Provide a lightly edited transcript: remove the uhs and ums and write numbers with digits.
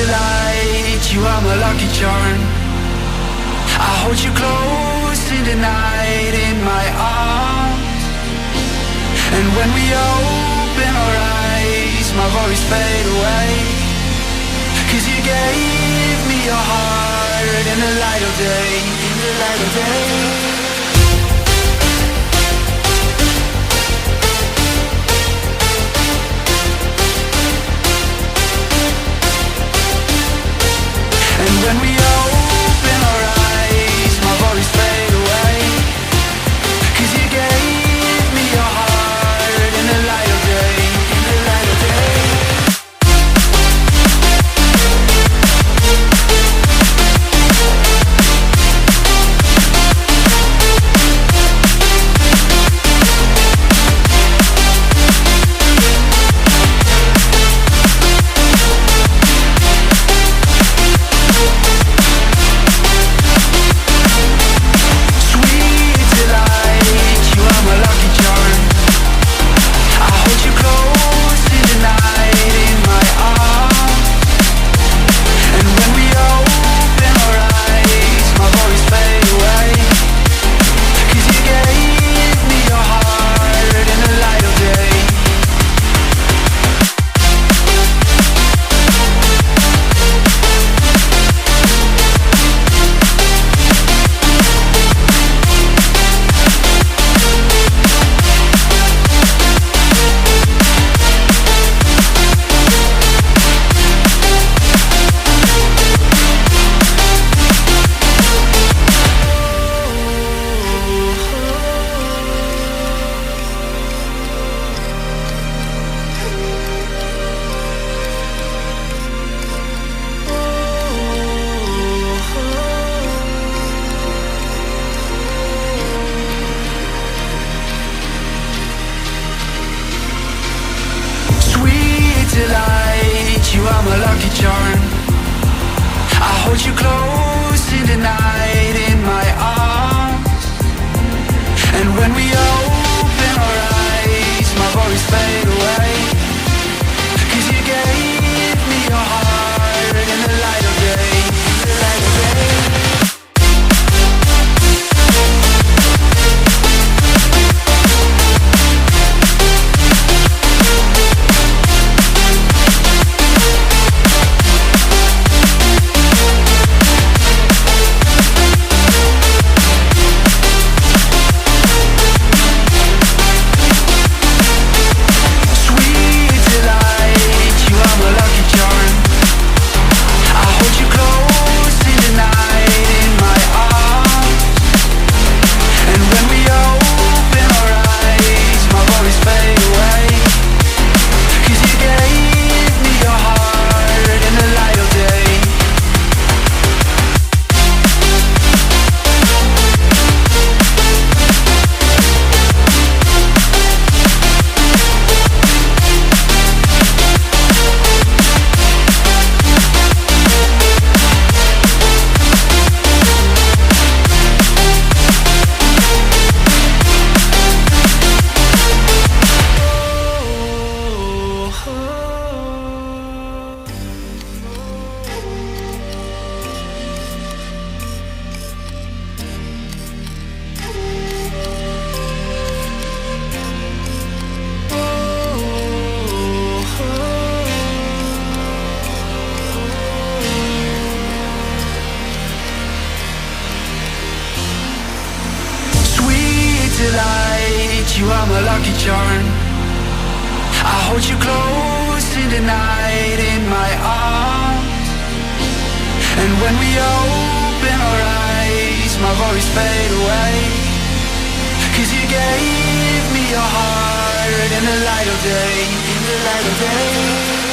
delight, you are my lucky charm. I hold you close in the night in my arms. And when we open our eyes, my worries fade away. 'Cause you gave me your heart in the light of day, in the light of day. And when we open our eyes, my worries fade away. 'Cause you gave me your heart in the light of day, in the light of day. Delight, you are my lucky charm. I hold you close in the night in my arms. And when we open our eyes, my worries fade away. 'Cause you gave me your heart in the light of day, in the light of day. Delight, you are my lucky charm. I hold you close in the night in my arms. And when we open our eyes, my worries fade away. 'Cause you gave me your heart in the light of day, in the light of day.